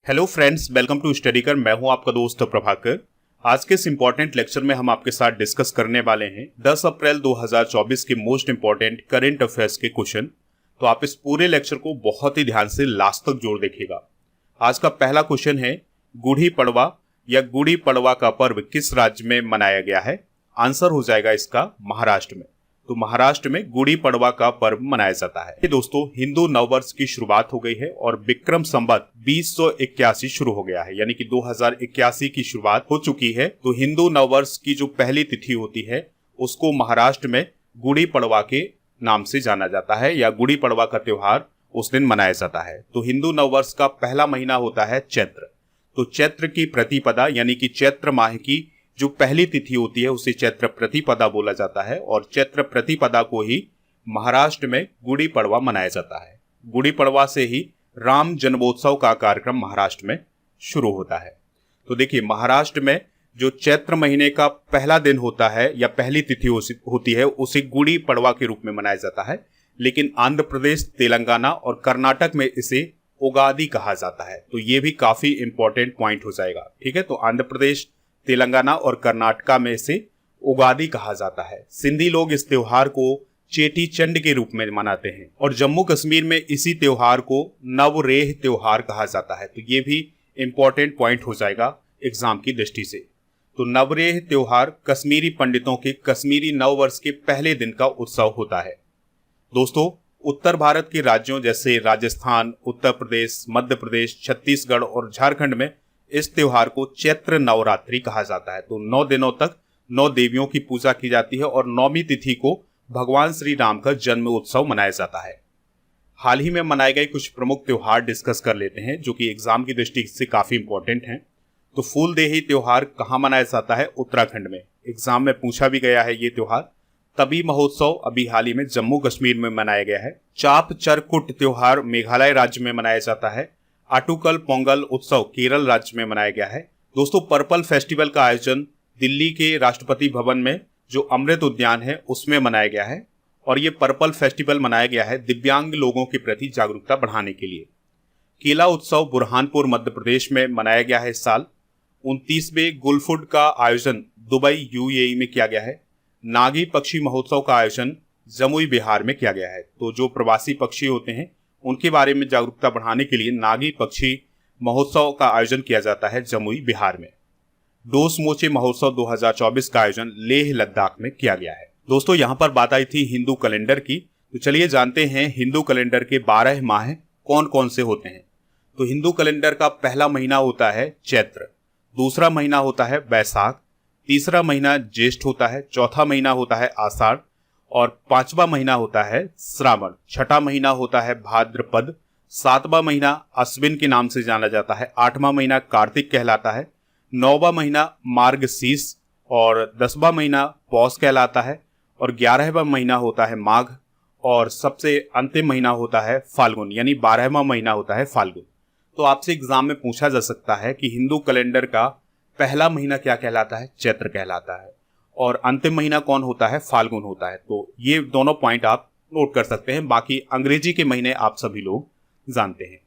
Hello friends, welcome to study कर। मैं हूं आपका दोस्त प्रभाकर। आज के इस इंपॉर्टेंट लेक्चर में हम आपके साथ डिस्कस करने वाले हैं 10 अप्रैल 2024 के मोस्ट इंपॉर्टेंट करंट अफेयर्स के क्वेश्चन। तो आप इस पूरे लेक्चर को बहुत ही ध्यान से लास्ट तक जोड़ देखिएगा। आज का पहला क्वेश्चन है, गुड़ी पड़वा या गुड़ी पड़वा का पर्व किस राज्य में मनाया गया है? आंसर हो जाएगा इसका महाराष्ट्र में। तो महाराष्ट्र में गुड़ी पड़वा का पर्व मनाया जाता है। ये दोस्तों हिंदू नववर्ष की शुरुआत हो गई है और विक्रम संवत 2081 शुरू हो गया है, यानी कि 2081 की शुरुआत हो चुकी है। तो हिंदू नववर्ष की जो पहली तिथि होती है उसको महाराष्ट्र में गुड़ी पड़वा के नाम से जाना जाता है, या गुड़ी पड़वा का त्योहार उस दिन मनाया जाता है। तो हिंदू नववर्ष का पहला महीना होता है चैत्र। तो चैत्र की प्रतिपदा यानी कि चैत्र माह की जो पहली तिथि होती है उसे चैत्र प्रतिपदा बोला जाता है, और चैत्र प्रतिपदा को ही महाराष्ट्र में गुड़ी पड़वा मनाया जाता है। गुड़ी पड़वा से ही राम जन्मोत्सव का कार्यक्रम महाराष्ट्र में शुरू होता है। तो देखिए, महाराष्ट्र में जो चैत्र महीने का पहला दिन होता है या पहली तिथि होती है उसे गुड़ी पड़वा के रूप में मनाया जाता है, लेकिन आंध्र प्रदेश, तेलंगाना और कर्नाटक में इसे उगादि कहा जाता है। तो ये भी काफी इंपॉर्टेंट पॉइंट हो जाएगा। ठीक है, तो आंध्र प्रदेश, तेलंगाना और कर्नाटका में इसे उगादि कहा जाता है। सिंधी लोग इस त्योहार को चेटी चंड के रूप में मनाते हैं, और जम्मू कश्मीर में इसी त्योहार को नवरेह त्योहार कहा जाता है। तो ये भी इंपॉर्टेंट पॉइंट हो जाएगा एग्जाम की दृष्टि से। तो नवरेह त्योहार कश्मीरी पंडितों के कश्मीरी नववर्ष के पहले दिन का उत्सव होता है। दोस्तों, उत्तर भारत के राज्यों जैसे राजस्थान, उत्तर प्रदेश, मध्य प्रदेश, छत्तीसगढ़ और झारखंड में इस त्योहार को चैत्र नवरात्रि कहा जाता है। तो 9 दिनों तक 9 देवियों की पूजा की जाती है और 9वीं तिथि को भगवान श्री राम का जन्म उत्सव मनाया जाता है। हाल ही में मनाए गए कुछ प्रमुख त्योहार डिस्कस कर लेते हैं जो कि एग्जाम की दृष्टि से काफी इंपॉर्टेंट हैं। तो फूलदेही त्योहार कहाँ मनाया जाता है? उत्तराखंड में। एग्जाम में पूछा भी गया है ये त्योहार। तभी महोत्सव अभी हाल ही में जम्मू कश्मीर में मनाया गया है। चाप चरकुट त्योहार मेघालय राज्य में मनाया जाता है। आटुकल पोंगल उत्सव केरल राज्य में मनाया गया है। दोस्तों, पर्पल फेस्टिवल का आयोजन दिल्ली के राष्ट्रपति भवन में जो अमृत उद्यान है उसमें मनाया गया है, और ये पर्पल फेस्टिवल मनाया गया है दिव्यांग लोगों के प्रति जागरूकता बढ़ाने के लिए। केला उत्सव बुरहानपुर मध्य प्रदेश में मनाया गया है इस साल। 29वें गुलफुड का आयोजन दुबई यूएई में किया गया है। नागी पक्षी महोत्सव का आयोजन जमुई बिहार में किया गया है। तो जो प्रवासी पक्षी होते हैं उनके बारे में जागरूकता बढ़ाने के लिए नागी पक्षी महोत्सव का आयोजन किया जाता है जमुई बिहार में। डोस मोचे महोत्सव 2024 का आयोजन लेह लद्दाख में किया गया है। दोस्तों, यहाँ पर बात आई थी हिंदू कैलेंडर की, तो चलिए जानते हैं हिंदू कैलेंडर के 12 माह कौन कौन से होते हैं। तो हिंदू कैलेंडर का पहला महीना होता है चैत्र, दूसरा महीना होता है वैशाख, तीसरा महीना ज्येष्ठ होता है, चौथा महीना होता है आषाढ़, और 5वां महीना होता है श्रावण, छठा महीना होता है भाद्रपद, 7वां महीना अश्विन के नाम से जाना जाता है, 8वां महीना कार्तिक कहलाता है, 9वां महीना मार्गशीर्ष, और 10वां महीना पौष कहलाता है, और 11वां महीना होता है माघ, और सबसे अंतिम महीना होता है फाल्गुन, यानी 12वां महीना होता है फाल्गुन। तो आपसे एग्जाम में पूछा जा सकता है कि हिंदू कैलेंडर का पहला महीना क्या कहलाता है? चैत्र कहलाता है, और अंतिम महीना कौन होता है? फाल्गुन होता है। तो ये दोनों पॉइंट आप नोट कर सकते हैं। बाकी अंग्रेजी के महीने आप सभी लोग जानते हैं।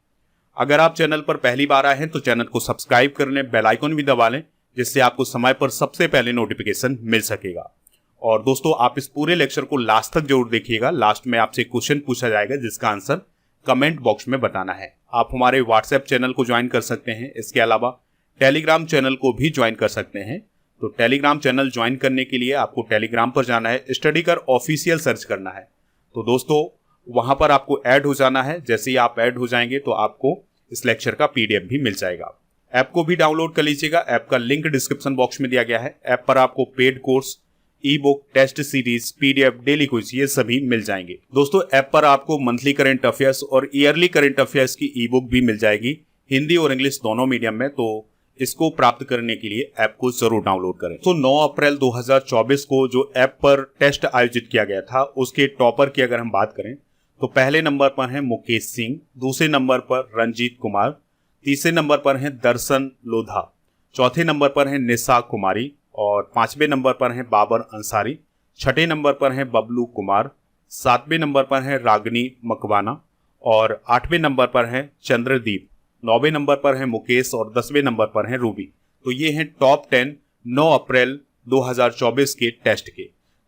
अगर आप चैनल पर पहली बार आए हैं तो चैनल को सब्सक्राइब कर लें, बेल आइकन भी दबा लें, जिससे आपको समय पर सबसे पहले नोटिफिकेशन मिल सकेगा। और दोस्तों, आप इस पूरे लेक्चर को लास्ट तक जरूर देखिएगा। लास्ट में आपसे क्वेश्चन पूछा जाएगा जिसका आंसर कमेंट बॉक्स में बताना है। आप हमारे व्हाट्सएप चैनल को ज्वाइन कर सकते हैं। इसके अलावा टेलीग्राम चैनल को भी ज्वाइन कर सकते हैं। तो टेलीग्राम चैनल ज्वाइन करने के लिए आपको टेलीग्राम पर जाना है, स्टडी कर ऑफिशियल सर्च करना है। तो दोस्तों, वहां पर आपको ऐड हो जाना है। जैसे ही आप ऐड हो जाएंगे तो आपको इस लेक्चर का पीडीएफ भी मिल जाएगा। ऐप को भी डाउनलोड कर लीजिएगा। ऐप का लिंक डिस्क्रिप्शन बॉक्स में दिया गया है। ऐप पर आपको paid course, e book, test series, PDF, daily quiz ये सभी मिल जाएंगे। दोस्तों, ऐप पर आपको मंथली करंट अफेयर्स और ईयरली करंट अफेयर्स की ई बुक भी मिल जाएगी, हिंदी और इंग्लिश दोनों मीडियम में। तो इसको प्राप्त करने के लिए ऐप को जरूर डाउनलोड करें। तो 9 अप्रैल 2024 को जो ऐप पर टेस्ट आयोजित किया गया था उसके टॉपर की अगर हम बात करें तो पहले नंबर पर हैं मुकेश सिंह, दूसरे नंबर पर रंजीत कुमार, तीसरे नंबर पर हैं दर्शन लोधा, चौथे नंबर पर हैं निशा कुमारी, और 5वें नंबर पर हैं बाबर अंसारी, छठे नंबर पर हैं बबलू कुमार, 7वें नंबर पर हैं रागनी मकवाना, और 8वें नंबर पर हैं चंद्रदीप 9वें नंबर पर है मुकेश और 10वें नंबर पर है रूबी। तो ये हैं टॉप 10 9 अप्रैल 2024 के टेस्ट के।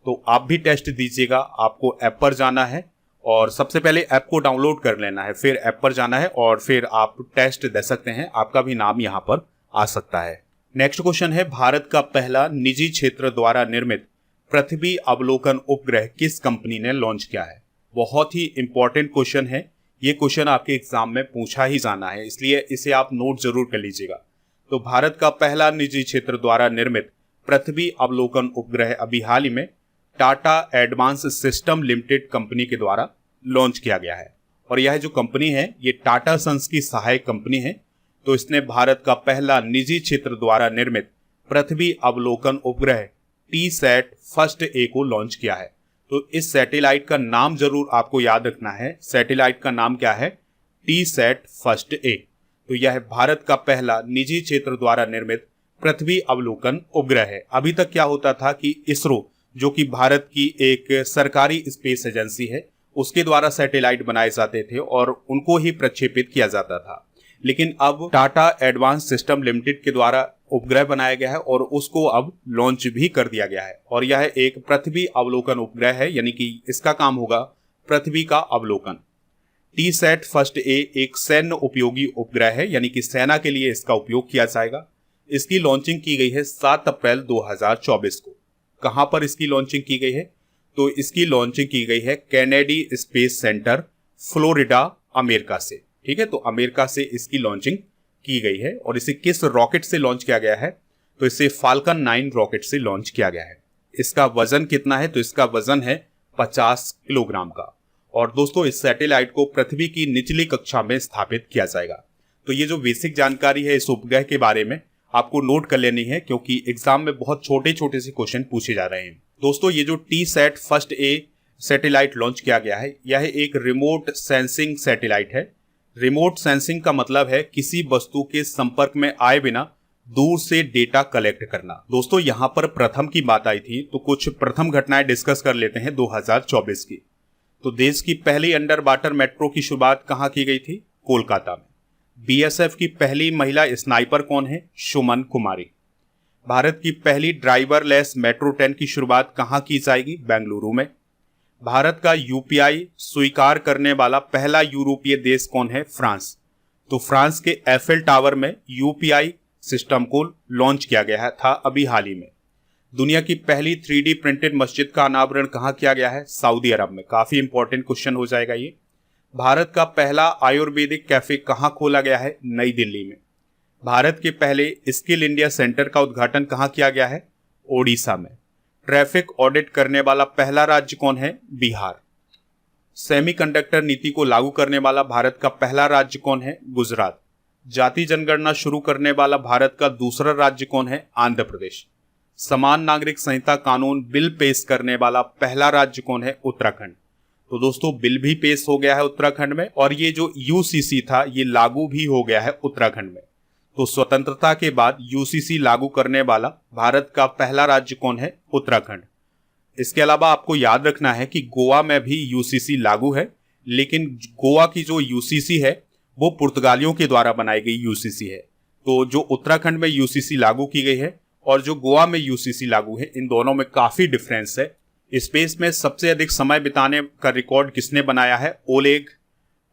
तो आप भी टेस्ट दीजिएगा। आपको ऐप पर जाना है और सबसे पहले ऐप को डाउनलोड कर लेना है, फिर ऐप पर जाना है और फिर आप टेस्ट दे सकते हैं। आपका भी नाम यहाँ पर आ सकता है। नेक्स्ट क्वेश्चन है, भारत का पहला निजी क्षेत्र द्वारा निर्मित पृथ्वी अवलोकन उपग्रह किस कंपनी ने लॉन्च किया है? बहुत ही इंपॉर्टेंट क्वेश्चन है। ये क्वेश्चन आपके एग्जाम में पूछा ही जाना है, इसलिए इसे आप नोट जरूर कर लीजिएगा। तो भारत का पहला निजी क्षेत्र द्वारा निर्मित पृथ्वी अवलोकन उपग्रह अभी हाल ही में Tata advance system limited company के द्वारा लॉन्च किया गया है। और यह जो कंपनी है ये टाटा सन्स की सहायक कंपनी है। तो इसने भारत का पहला निजी क्षेत्र द्वारा निर्मित पृथ्वी अवलोकन उपग्रह टीसैट फर्स्ट ए को लॉन्च किया है। तो इस सैटेलाइट का नाम जरूर आपको याद रखना है। सैटेलाइट का नाम क्या है? टीसैट फर्स्ट ए। तो यह भारत का पहला निजी क्षेत्र द्वारा निर्मित पृथ्वी अवलोकन उपग्रह है। अभी तक क्या होता था कि इसरो, जो कि भारत की एक सरकारी स्पेस एजेंसी है, उसके द्वारा सैटेलाइट बनाए जाते थे और उनको ही प्रक्षेपित किया जाता था। लेकिन अब टाटा एडवांस सिस्टम लिमिटेड के द्वारा उपग्रह बनाया गया है और उसको अब लॉन्च भी कर दिया गया है। और यह एक पृथ्वी अवलोकन उपग्रह है, यानी कि इसका काम होगा पृथ्वी का अवलोकन। टीसैट फर्स्ट ए एक सैन्य उपयोगी उपग्रह है, यानी कि सेना के लिए इसका उपयोग किया जाएगा। इसकी लॉन्चिंग की गई है 7 अप्रैल 2024 को। कहां पर इसकी लॉन्चिंग की गई है? तो इसकी लॉन्चिंग की गई है Kennedy space centre, Florida, America से। ठीक है, तो अमेरिका से इसकी लॉन्चिंग की गई है। और इसे किस रॉकेट से लॉन्च किया गया है? तो इसे फाल्कन 9 रॉकेट से लॉन्च किया गया है। इसका वजन कितना है? तो इसका वजन है 50 किलोग्राम का। और दोस्तों, इस सैटेलाइट को पृथ्वी की निचली कक्षा में स्थापित किया जाएगा। तो ये जो बेसिक जानकारी है इस उपग्रह के बारे में आपको नोट कर लेनी है, क्योंकि एग्जाम में बहुत छोटे छोटे से क्वेश्चन पूछे जा रहे हैं। दोस्तों, ये जो टीसैट फर्स्ट ए सैटेलाइट लॉन्च किया गया है, यह एक रिमोट सेंसिंग सैटेलाइट है। रिमोट सेंसिंग का मतलब है किसी वस्तु के संपर्क में आए बिना दूर से डेटा कलेक्ट करना। दोस्तों, यहां पर प्रथम की बात आई थी, तो कुछ प्रथम घटनाएं डिस्कस कर लेते हैं 2024 की। तो देश की पहली अंडर वाटर मेट्रो की शुरुआत कहां की गई थी? कोलकाता में। बीएसएफ की पहली महिला स्नाइपर कौन है? सुमन कुमारी। भारत की पहली ड्राइवरलेस मेट्रो ट्रेन की शुरुआत कहां की जाएगी? बेंगलुरु में। भारत का यूपीआई स्वीकार करने वाला पहला यूरोपीय देश कौन है? फ्रांस। तो फ्रांस के एफएल टावर में यूपीआई सिस्टम को लॉन्च किया गया था अभी हाल ही में। दुनिया की पहली 3D प्रिंटेड मस्जिद का अनावरण कहां किया गया है? सऊदी अरब में। काफी इंपॉर्टेंट क्वेश्चन हो जाएगा ये। भारत का पहला आयुर्वेदिक कैफे कहां खोला गया है? नई दिल्ली में। भारत के पहले स्किल इंडिया सेंटर का उद्घाटन कहां किया गया है? ओडिशा में। ट्रैफिक ऑडिट करने वाला पहला राज्य कौन है? बिहार। सेमीकंडक्टर नीति को लागू करने वाला भारत का पहला राज्य कौन है? गुजरात। जाति जनगणना शुरू करने वाला भारत का दूसरा राज्य कौन है? आंध्र प्रदेश। समान नागरिक संहिता कानून बिल पेश करने वाला पहला राज्य कौन है? उत्तराखंड। तो दोस्तों, बिल भी पेश हो गया है उत्तराखंड में, और ये जो यूसीसी था ये लागू भी हो गया है उत्तराखंड में। तो स्वतंत्रता के बाद यूसीसी लागू करने वाला भारत का पहला राज्य कौन है? उत्तराखंड। इसके अलावा आपको याद रखना है कि गोवा में भी यूसीसी लागू है, लेकिन गोवा की जो यूसीसी है वो पुर्तगालियों के द्वारा बनाई गई यूसीसी है। तो जो उत्तराखंड में यूसीसी लागू की गई है और जो गोवा में यूसीसी लागू है, इन दोनों में काफी डिफरेंस है। स्पेस में सबसे अधिक समय बिताने का रिकॉर्ड किसने बनाया है? ओलेग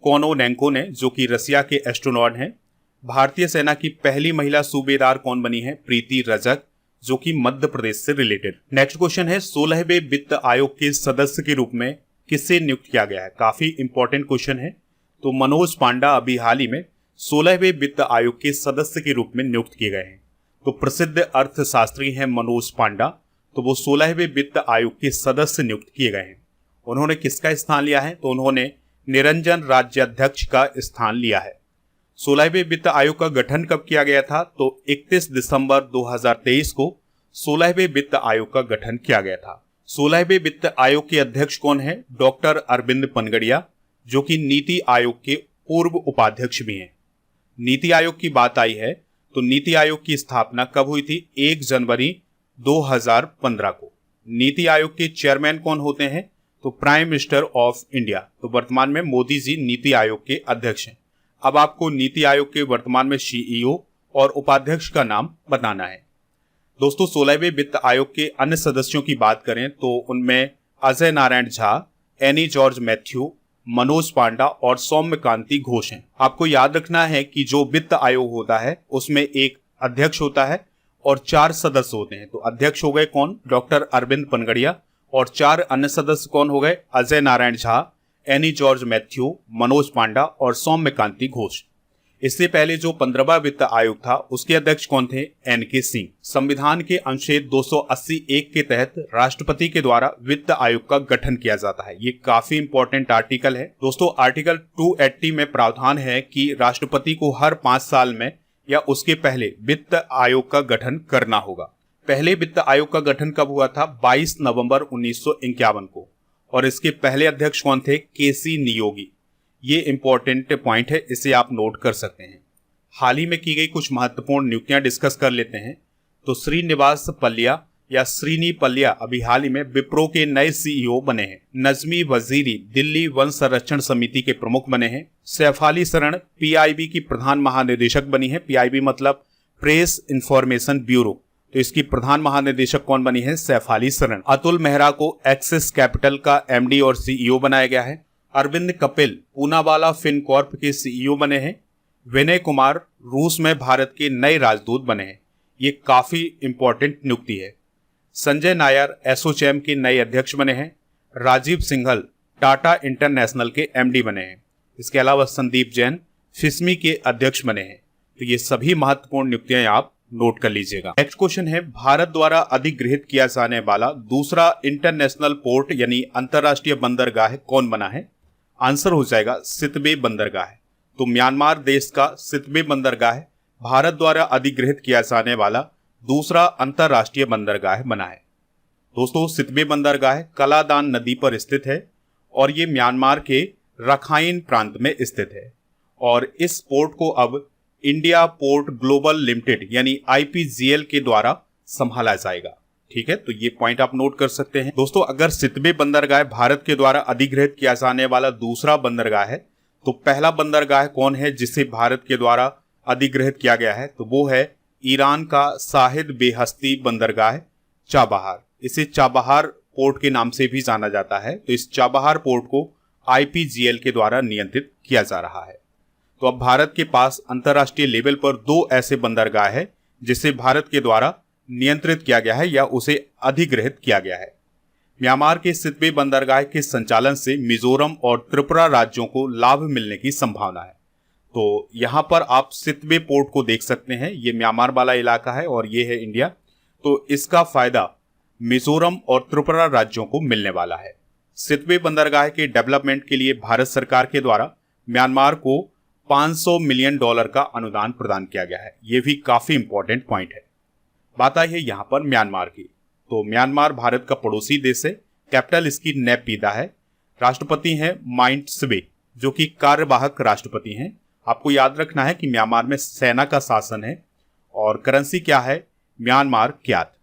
कोनोनेंको ने, जो कि रसिया के एस्ट्रोनॉट हैं। भारतीय सेना की पहली महिला सूबेदार कौन बनी है? प्रीति रजक, जो कि मध्य प्रदेश से रिलेटेड। नेक्स्ट क्वेश्चन है, 16वें वित्त आयोग के सदस्य के रूप में किसे नियुक्त किया गया है? काफी इंपॉर्टेंट क्वेश्चन है। तो मनोज पांडा अभी हाल ही में 16वें वित्त आयोग के सदस्य के रूप में नियुक्त किए गए हैं। तो प्रसिद्ध अर्थशास्त्री हैं मनोज पांडा, तो वो 16वें वित्त आयोग के सदस्य नियुक्त किए गए हैं। उन्होंने किसका स्थान लिया है? तो उन्होंने निरंजन राज्याध्यक्ष का स्थान लिया है। 16वें वित्त आयोग का गठन कब किया गया था? तो 31 दिसंबर 2023 को 16वें वित्त आयोग का गठन किया गया था। 16वें वित्त आयोग के अध्यक्ष कौन है? डॉक्टर अरविंद पनगड़िया, जो कि नीति आयोग के पूर्व उपाध्यक्ष भी हैं। नीति आयोग की बात आई है तो नीति आयोग की स्थापना कब हुई थी? 1 जनवरी 2015 को। नीति आयोग के चेयरमैन कौन होते हैं? तो प्राइम मिनिस्टर ऑफ इंडिया। तो वर्तमान में मोदी जी नीति आयोग के अध्यक्ष हैं। अब आपको नीति आयोग के वर्तमान में सीईओ और उपाध्यक्ष का नाम बताना है। दोस्तों 16वें वित्त आयोग के अन्य सदस्यों की बात करें तो उनमें अजय नारायण झा, एनी जॉर्ज मैथ्यू, मनोज पांडा और सौम्यकांति घोष हैं। आपको याद रखना है कि जो वित्त आयोग होता है उसमें एक अध्यक्ष होता है और 4 सदस्य होते हैं। तो अध्यक्ष हो गए कौन? डॉक्टर अरविंद पनगड़िया। और 4 अन्य सदस्य कौन हो गए? अजय नारायण झा, एनी जॉर्ज मैथ्यू, मनोज पांडा और सौम्यकांति घोष। इससे पहले जो 15वां वित्त आयोग था उसके अध्यक्ष कौन थे? एनके सिंह। संविधान के अनुच्छेद 280(1) के तहत राष्ट्रपति के द्वारा वित्त आयोग का गठन किया जाता है। ये काफी इंपॉर्टेंट आर्टिकल है दोस्तों। आर्टिकल 280 में प्रावधान है कि राष्ट्रपति को हर 5 साल में या उसके पहले वित्त आयोग का गठन करना होगा। पहले वित्त आयोग का गठन कब हुआ था? 22 नवंबर 1951 को। और इसके पहले अध्यक्ष कौन थे? केसी नियोगी। ये इंपॉर्टेंट पॉइंट है, इसे आप नोट कर सकते हैं। हाल ही में की गई कुछ महत्वपूर्ण नियुक्तियां डिस्कस कर लेते हैं। तो श्रीनिवास पल्लिया या श्रीनी पल्लिया अभी हाल ही में विप्रो के नए सीईओ बने हैं। नजमी वजीरी दिल्ली वन संरक्षण समिति के प्रमुख बने हैं। सैफाली शरण पीआईबी की प्रधान महानिदेशक बनी है। पीआईबी मतलब प्रेस इंफॉर्मेशन ब्यूरो। तो इसकी प्रधान महानिदेशक कौन बनी है? सैफाली शरण। अतुल मेहरा को एक्सिस कैपिटल का एमडी और सीईओ बनाया गया है। अरविंद कपिल पूनावाला फिनकॉर्प के सीईओ बने हैं। विनय कुमार रूस में भारत के नए राजदूत बने हैं। ये काफी इंपॉर्टेंट नियुक्ति है। संजय नायर एसोचैम के नए अध्यक्ष बने हैं। राजीव सिंघल टाटा इंटरनेशनल के एमडी बने हैं। इसके अलावा संदीप जैन फिस्मी के अध्यक्ष बने हैं। तो ये सभी महत्वपूर्ण नियुक्तियां आप नोट कर लीजिएगा। नेक्स्ट क्वेश्चन है, भारत द्वारा अधिगृहित किया जाने वाला दूसरा इंटरनेशनल पोर्ट यानी अंतरराष्ट्रीय बंदरगाह कौन बना है? आंसर हो जाएगा सितवे बंदरगाह। तो म्यांमार देश का सितवे बंदरगाह भारत द्वारा अधिगृहित किया जाने वाला दूसरा अंतरराष्ट्रीय बंदरगाह बना है। दोस्तों सितवे बंदरगाह कलादान नदी पर स्थित है और ये म्यांमार के रखाइन प्रांत में स्थित है। और इस पोर्ट को अब इंडिया पोर्ट ग्लोबल लिमिटेड यानी IPGL के द्वारा संभाला जाएगा। ठीक है, तो ये पॉइंट आप नोट कर सकते हैं। दोस्तों अगर सितवे बंदरगाह भारत के द्वारा अधिगृहित किया जाने वाला दूसरा बंदरगाह है तो पहला बंदरगाह कौन है जिसे भारत के द्वारा अधिगृहित किया गया है? तो वो है ईरान का शाहिद बेहस्ती बंदरगाह चाबहार। इसे चाबहार पोर्ट के नाम से भी जाना जाता है। तो इस चाबहार पोर्ट को IPGL के द्वारा नियंत्रित किया जा रहा है। तो अब भारत के पास अंतरराष्ट्रीय लेवल पर 2 ऐसे बंदरगाह है जिसे भारत के द्वारा नियंत्रित किया गया है या उसे अधिगृहित किया गया है। म्यांमार के सितवे बंदरगाह के संचालन से मिजोरम और त्रिपुरा राज्यों को लाभ मिलने की संभावना है। तो यहाँ पर आप सितवे पोर्ट को देख सकते हैं। ये म्यांमार वाला इलाका है और ये है इंडिया। तो इसका फायदा मिजोरम और त्रिपुरा राज्यों को मिलने वाला है। सितवे बंदरगाह के डेवलपमेंट के लिए भारत सरकार के द्वारा म्यांमार को $500 मिलियन का अनुदान प्रदान किया गया है। ये भी काफी इंपॉर्टेंट पॉइंट है। बात आई है यहाँ पर म्यांमार की। तो म्यांमार भारत का पड़ोसी देश है। कैपिटल इसकी नैपीदा है। राष्ट्रपति हैं माइंटस्वे जो कि कार्यवाहक राष्ट्रपति हैं। आपको याद रखना है कि म्यांमार में सेना का शासन है और करेंसी क्या है? म्यांमार क्यात।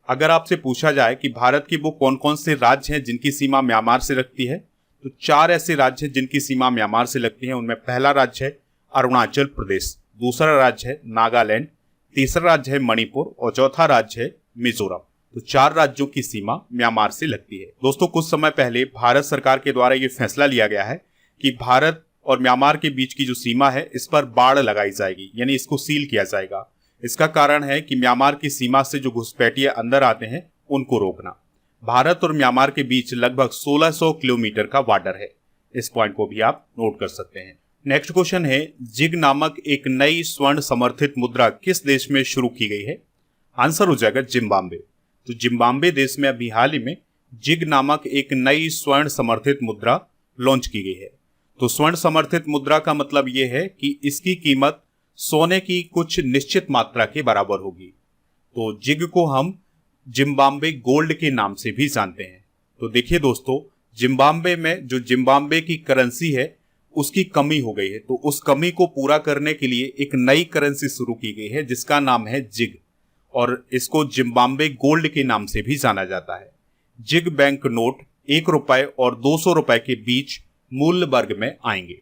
अगर आपसे पूछा जाए कि भारत के वो कौन कौन से राज्य हैं जिनकी सीमा म्यांमार से लगती है तो 4 ऐसे राज्य हैं जिनकी सीमा म्यांमार से लगती है। उनमें पहला राज्य है अरुणाचल प्रदेश, दूसरा राज्य है नागालैंड, तीसरा राज्य है मणिपुर और चौथा राज्य है मिजोरम। तो 4 राज्यों की सीमा म्यांमार से लगती है। दोस्तों कुछ समय पहले भारत सरकार के द्वारा ये फैसला लिया गया है कि भारत और म्यांमार के बीच की जो सीमा है इस पर बाड़ लगाई जाएगी यानी इसको सील किया जाएगा। इसका कारण है कि म्यांमार की सीमा से जो घुसपैठिए अंदर आते हैं उनको रोकना। भारत और म्यांमार के बीच लगभग 1600 किलोमीटर का बॉर्डर है। इस पॉइंट को भी आप नोट कर सकते हैं। नेक्स्ट क्वेश्चन है, जिग नामक एक नई स्वर्ण समर्थित मुद्रा किस देश में शुरू की गई है? आंसर हो जाएगा जिम्बाब्वे। तो जिम्बाब्वे देश में अभी हाल ही में जिग नामक एक नई स्वर्ण समर्थित मुद्रा लॉन्च की गई है। तो स्वर्ण समर्थित मुद्रा का मतलब यह है कि इसकी कीमत सोने की कुछ निश्चित मात्रा के बराबर होगी। तो जिग को हम जिम्बाब्वे गोल्ड के नाम से भी जानते हैं। तो देखिए दोस्तों, जिम्बाब्वे में जो जिम्बाब्वे की करेंसी है उसकी कमी हो गई है। तो उस कमी को पूरा करने के लिए एक नई करेंसी शुरू की गई है जिसका नाम है जिग और इसको जिम्बाब्वे गोल्ड के नाम से भी जाना जाता है। जिग बैंक नोट ₹1 और ₹200 के बीच मूल्य वर्ग में आएंगे।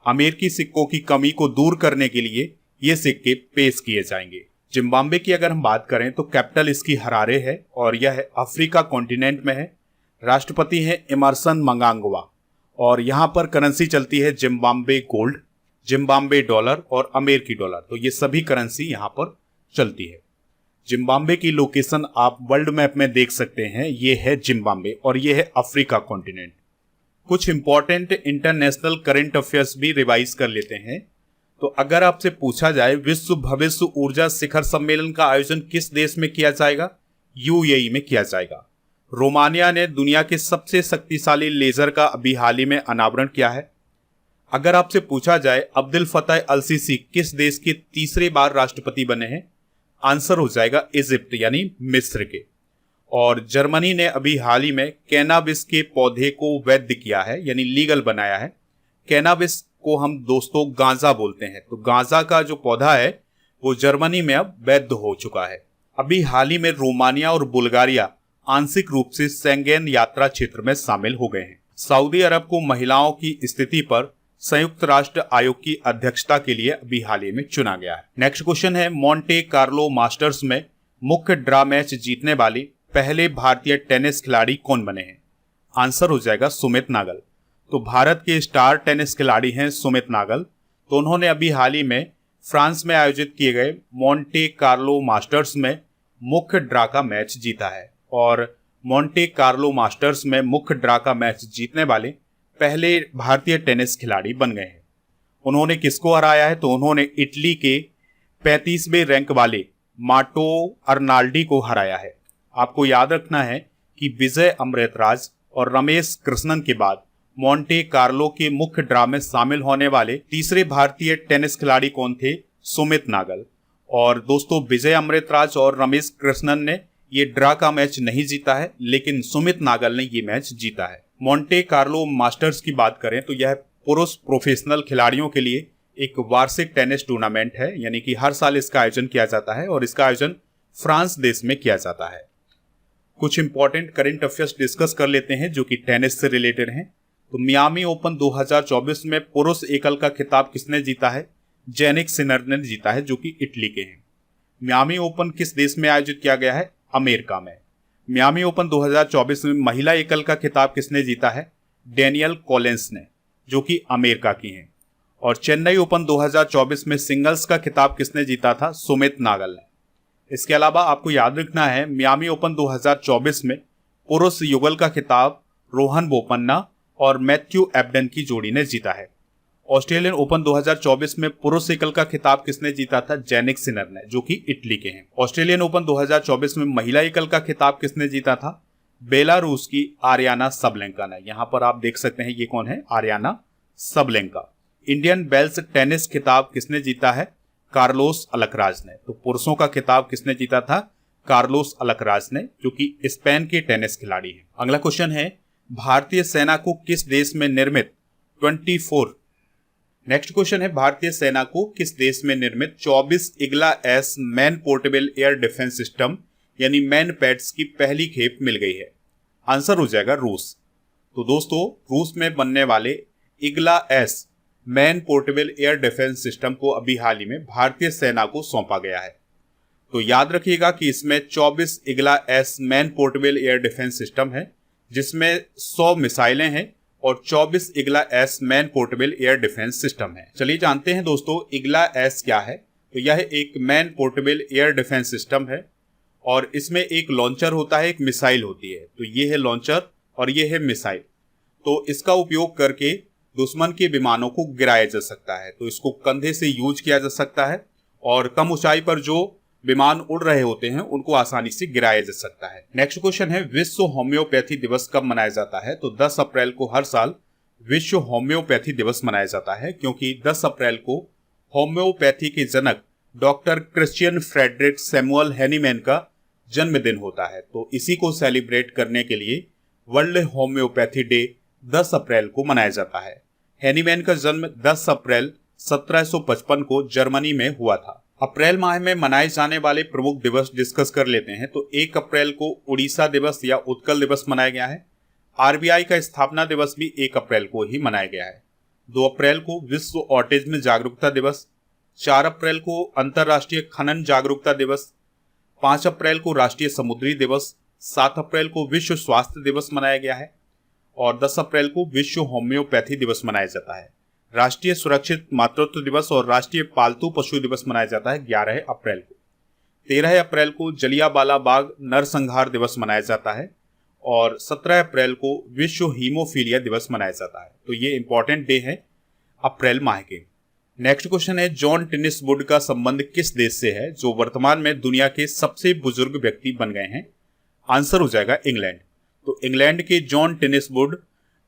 अमेरिकी सिक्कों की कमी को दूर करने के लिए ये सिक्के पेश किए जाएंगे। जिम्बाब्वे की अगर हम बात करें तो कैपिटल इसकी हरारे है और यह अफ्रीका कॉन्टिनेंट में है। राष्ट्रपति हैं एमरसन मंगांगवा और यहाँ पर करेंसी चलती है जिम्बाब्वे गोल्ड, जिम्बाब्वे डॉलर और अमेरिकी डॉलर। तो ये सभी करेंसी यहाँ पर चलती है। जिम्बाब्वे की लोकेशन आप वर्ल्ड मैप में देख सकते हैं, ये है जिम्बाब्वे और ये है अफ्रीका कॉन्टिनेंट। कुछ इंपॉर्टेंट इंटरनेशनल करंट अफेयर्स भी रिवाइज कर लेते हैं। तो अगर आपसे पूछा जाए विश्व भविष्य ऊर्जा शिखर सम्मेलन का आयोजन किस देश में किया जाएगा? यूएई में किया जाएगा। रोमानिया ने दुनिया के सबसे शक्तिशाली लेजर का अभी हाल ही में अनावरण किया है। अगर आपसे पूछा जाए अब्दुल फतेह अल सीसी किस देश के तीसरी बार राष्ट्रपति बने हैं? आंसर हो जाएगा इजिप्ट यानी मिस्र के। और जर्मनी ने अभी हाल ही में कैनाबिस के पौधे को वैध किया है यानी लीगल बनाया है। कैनाबिस को हम दोस्तों गांजा बोलते हैं। तो गांजा का जो पौधा है वो जर्मनी में अब वैध हो चुका है। अभी हाल ही में रोमानिया और बुल्गारिया आंशिक रूप से शेंगेन यात्रा क्षेत्र में शामिल हो गए हैं। सऊदी अरब को महिलाओं की स्थिति पर संयुक्त राष्ट्र आयोग की अध्यक्षता के लिए अभी हाल ही में चुना गया है। नेक्स्ट क्वेश्चन है मोंटे कार्लो मास्टर्स में मुख्य ड्रा मैच जीतने वाली पहले भारतीय टेनिस खिलाड़ी कौन बने हैं? आंसर हो जाएगा सुमित नागल। तो भारत के स्टार टेनिस खिलाड़ी हैं सुमित नागल। तो उन्होंने अभी हाल ही में फ्रांस में आयोजित किए गए मोंटे कार्लो मास्टर्स में मुख्य ड्रा का मैच जीता है और मोंटे कार्लो मास्टर्स में मुख्य ड्रा का मैच जीतने वाले पहले भारतीय टेनिस खिलाड़ी बन गए हैं। उन्होंने किसको हराया है? तो उन्होंने इटली के 35वें रैंक वाले माटो अर्नाल्डी को हराया है। आपको याद रखना है कि विजय अमृतराज और रमेश कृष्णन के बाद मोंटे कार्लो के मुख्य ड्रा में शामिल होने वाले तीसरे भारतीय टेनिस खिलाड़ी कौन थे? सुमित नागल। और दोस्तों विजय अमृतराज और रमेश कृष्णन ने ये ड्रा का मैच नहीं जीता है, लेकिन सुमित नागल ने ये मैच जीता है। मोंटे कार्लो मास्टर्स की बात करें तो यह पुरुष प्रोफेशनल खिलाड़ियों के लिए एक वार्षिक टेनिस टूर्नामेंट है, यानी कि हर साल इसका आयोजन किया जाता है और इसका आयोजन फ्रांस देश में किया जाता है। कुछ इंपॉर्टेंट करंट अफेयर्स डिस्कस कर लेते हैं जो कि टेनिस से रिलेटेड हैं। तो मियामी ओपन 2024 में पुरुष एकल का खिताब किसने जीता है? जेनिक सिनर ने जीता है जो कि इटली के हैं। मियामी ओपन किस देश में आयोजित किया गया है? अमेरिका में। मियामी ओपन 2024 में महिला एकल का खिताब किसने जीता है? डेनियल कॉलिंस ने, जो कि अमेरिका की हैं। और चेन्नई ओपन 2024 में सिंगल्स का खिताब किसने जीता था? सुमित नागल ने। इसके अलावा आपको याद रखना है मियामी ओपन 2024 में पुरुष युगल का खिताब रोहन बोपन्ना और मैथ्यू एबडन की जोड़ी ने जीता है। ऑस्ट्रेलियन ओपन 2024 में पुरुष एकल का खिताब किसने जीता था? जेनिक सिनर ने, जो कि इटली के हैं। ऑस्ट्रेलियन ओपन 2024 में महिला एकल का खिताब किसने जीता था? बेलारूस की आर्याना सबलेंका ने। यहाँ पर आप देख सकते हैं ये कौन है? Aryna Sabalenka. Indian Wells tennis खिताब किसने जीता है? कार्लोस अलकराज ने। तो पुरुषों का खिताब किसने जीता था? कार्लोस अलकराज ने, जो कि स्पेन के टेनिस खिलाड़ी हैं। अगला क्वेश्चन है भारतीय सेना को किस देश में निर्मित 24 नेक्स्ट क्वेश्चन है भारतीय सेना को किस देश में निर्मित 24 Igla S man portable air defence system यानी मैन पैड्स की पहली खेप मिल गई है? आंसर हो जाएगा रूस। तो दोस्तों रूस में बनने वाले Igla S man portable air defence system को अभी हाल ही में भारतीय सेना को सौंपा गया है। तो याद रखिएगा कि इसमें 24 Igla S man portable air defence system है, जिसमें 100 मिसाइलें हैं और 24 Igla S man portable air defence system है। चलिए जानते हैं दोस्तों इग्ला एस क्या है। तो यह एक man portable air defence system है और इसमें एक लॉन्चर होता है, एक मिसाइल होती है। तो ये है लॉन्चर और ये है मिसाइल। तो इसका उपयोग करके दुश्मन के विमानों को गिराया जा सकता है। तो इसको कंधे से यूज किया जा सकता है और कम ऊंचाई पर जो विमान उड़ रहे होते हैं उनको आसानी से गिराया जा सकता है। नेक्स्ट क्वेश्चन है विश्व होम्योपैथी दिवस कब मनाया जाता है? तो 10 अप्रैल को हर साल विश्व होम्योपैथी दिवस मनाया जाता है, क्योंकि 10 अप्रैल को होम्योपैथी के जनक doctor Christian Friedrich Samuel Hahnemann का जन्मदिन होता है। तो इसी को सेलिब्रेट करने के लिए वर्ल्ड होम्योपैथी डे 10 अप्रैल को मनाया जाता है। हैनीमैन का जन्म 10 अप्रैल 1755 को जर्मनी में हुआ था। अप्रैल माह में मनाए जाने वाले प्रमुख दिवस डिस्कस कर लेते हैं। तो 1 अप्रैल को उड़ीसा दिवस या उत्कल दिवस मनाया गया है। आरबीआई का स्थापना दिवस भी 1 अप्रैल को ही मनाया गया है। 2 अप्रैल को विश्व ऑटिज्म जागरूकता दिवस, 4 अप्रैल को अंतर्राष्ट्रीय खनन जागरूकता दिवस, 5 अप्रैल को राष्ट्रीय समुद्री दिवस, 7 अप्रैल को विश्व स्वास्थ्य दिवस मनाया गया है और 10 अप्रैल को विश्व होम्योपैथी दिवस मनाया जाता है। राष्ट्रीय सुरक्षित मातृत्व दिवस और राष्ट्रीय पालतू पशु दिवस मनाया जाता है 11 अप्रैल को। 13 अप्रैल को जलियांवाला बाग नरसंहार दिवस मनाया जाता है और 17 अप्रैल को विश्व हीमोफीलिया दिवस मनाया जाता है। तो ये इंपॉर्टेंट डे है अप्रैल माह के। नेक्स्ट क्वेश्चन है, जॉन टेनिस वुड का संबंध किस देश से है जो वर्तमान में दुनिया के सबसे बुजुर्ग व्यक्ति बन गए हैं? आंसर हो जाएगा इंग्लैंड। तो इंग्लैंड के जॉन टेनिस वुड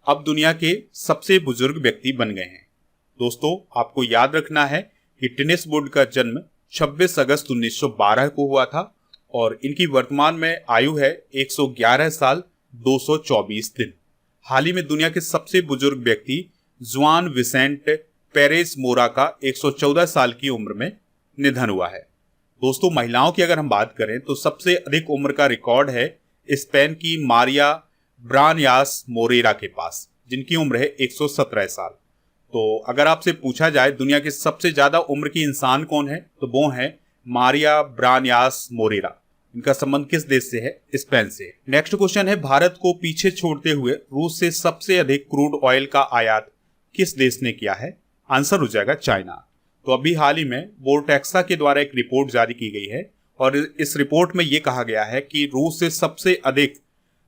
अब दुनिया के सबसे बुजुर्ग व्यक्ति बन गए हैं। दोस्तों, आपको याद रखना है कि टेनिस वुड का जन्म 26 अगस्त 1912 को हुआ था और इनकी वर्तमान में आयु है 111 साल 224 दिन। हाल ही में दुनिया के सबसे बुजुर्ग व्यक्ति जुआन विसेंट पेरेस मोरा का 114 साल की उम्र में निधन हुआ है। दोस्तों, महिलाओं की अगर हम बात करें तो सबसे अधिक उम्र का रिकॉर्ड है स्पेन की मारिया ब्रानयास मोरेरा के पास, जिनकी उम्र है 117 साल। तो अगर आपसे पूछा जाए दुनिया के सबसे ज्यादा उम्र की इंसान कौन है, तो वो है मारिया ब्रानयास मोरेरा। इनका संबंध किस देश से है? स्पेन से। नेक्स्ट क्वेश्चन है, भारत को पीछे छोड़ते हुए रूस से सबसे अधिक क्रूड ऑयल का आयात किस देश ने किया है? आंसर हो जाएगा चाइना। तो अभी हाल ही में वोल्टेक्सा के द्वारा एक रिपोर्ट जारी की गई है और इस रिपोर्ट में यह कहा गया है कि रूस से सबसे अधिक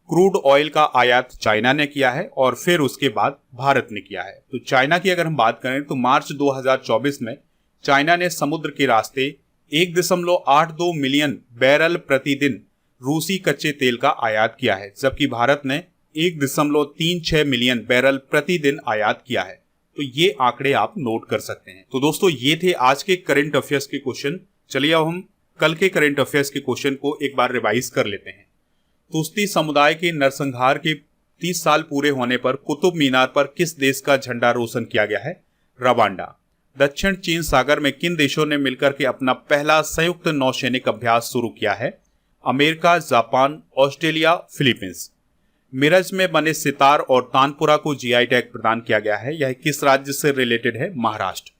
क्रूड ऑयल का आयात चाइना ने किया है और फिर उसके बाद भारत ने किया है। तो चाइना की अगर हम बात करें तो मार्च 2024 में चाइना ने समुद्र के रास्ते 1.82 मिलियन बैरल प्रतिदिन रूसी कच्चे तेल का आयात किया है, जबकि भारत ने 1.36 मिलियन बैरल प्रतिदिन आयात किया है। तो ये आंकड़े आप नोट कर सकते हैं। तो दोस्तों, ये थे आज के करंट अफेयर्स के क्वेश्चन। चलिए अब हम कल के करंट अफेयर्स के क्वेश्चन को एक बार रिवाइज कर लेते हैं। तुस्ती समुदाय के नरसंहार के 30 साल पूरे होने पर कुतुब मीनार पर किस देश का झंडा रोशन किया गया है? रवांडा। दक्षिण चीन सागर में किन देशों ने मिलकर के अपना पहला संयुक्त नौसैनिक अभ्यास शुरू किया है? America, Japan, Australia, Philippines. Miraj में बने सितार और तानपुरा को जीआई टैग प्रदान किया गया है। यह किस राज्य से रिलेटेड है? महाराष्ट्र।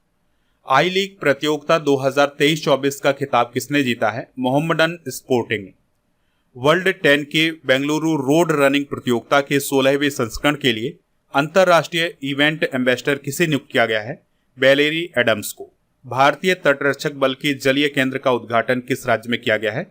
आई लीग प्रतियोगिता 2023-24 का खिताब किसने जीता है? Mohammedan sporting. वर्ल्ड 10 के बेंगलुरु रोड रनिंग प्रतियोगिता के 16वें संस्करण के लिए अंतरराष्ट्रीय इवेंट एम्बेसडर किसे नियुक्त किया गया है? वैलेरी एडम्स को। भारतीय तटरक्षक बल के जलीय केंद्र का उद्घाटन किस राज्य में किया गया है?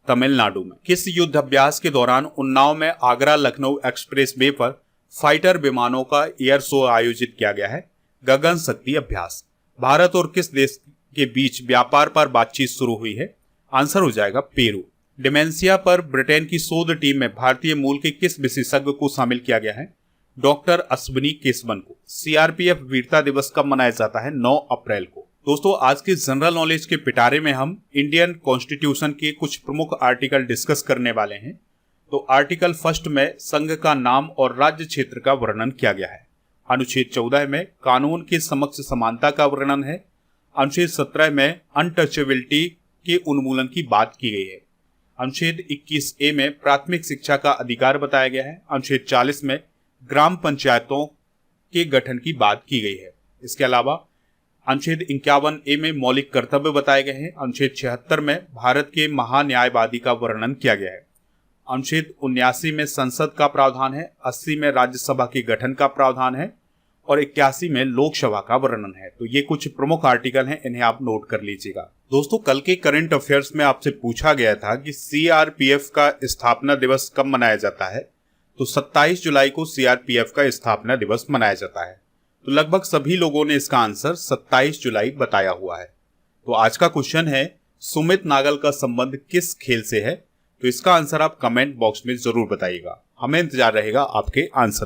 तमिलनाडु में। किस युद्धाभ्यास के दौरान उन्नाव में आगरा लखनऊ एक्सप्रेस वे पर फाइटर विमानों का एयर शो आयोजित किया गया है? गगन शक्ति अभ्यास। भारत और किस देश के बीच व्यापार पर बातचीत शुरू हुई है? आंसर हो जाएगा पेरू। डिमेंशिया पर ब्रिटेन की शोध टीम में भारतीय मूल के किस विशेषज्ञ को शामिल किया गया है? डॉक्टर अश्विनी केशवन को। सीआरपीएफ वीरता दिवस कब मनाया जाता है? 9 अप्रैल को। दोस्तों, आज के जनरल नॉलेज के पिटारे में हम इंडियन कॉन्स्टिट्यूशन के कुछ प्रमुख आर्टिकल डिस्कस करने वाले हैं। तो आर्टिकल 1 में संघ का नाम और राज्य क्षेत्र का वर्णन किया गया है। अनुच्छेद 14 में कानून के समक्ष समानता का वर्णन है। अनुच्छेद 17 में अनटचेबिलिटी के उन्मूलन की बात की गई है। अनुच्छेद 21A में प्राथमिक शिक्षा का अधिकार बताया गया है। अनुच्छेद 40 में ग्राम पंचायतों के गठन की बात की गई है। इसके अलावा अनुच्छेद 51A में मौलिक कर्तव्य बताए गए हैं। अनुच्छेद 76 में भारत के महान्यायवादी का वर्णन किया गया है। अनुच्छेद 79 में संसद का प्रावधान है। 80 में राज्यसभा के गठन का प्रावधान है और 81 में लोकसभा का वर्णन है। तो ये कुछ प्रमुख आर्टिकल हैं, इन्हें आप नोट कर लीजिएगा। दोस्तों, कल के करंट अफेयर्स में आपसे पूछा गया था कि सीआरपीएफ का स्थापना दिवस कब मनाया जाता है? तो 27 जुलाई को सीआरपीएफ का स्थापना दिवस मनाया जाता है। तो लगभग सभी लोगों ने इसका आंसर 27 जुलाई बताया हुआ है। तो आज का क्वेश्चन है, सुमित नागल का संबंध किस खेल से है? तो इसका आंसर आप कमेंट बॉक्स में जरूर बताइएगा। हमें इंतजार रहेगा आपके आंसर।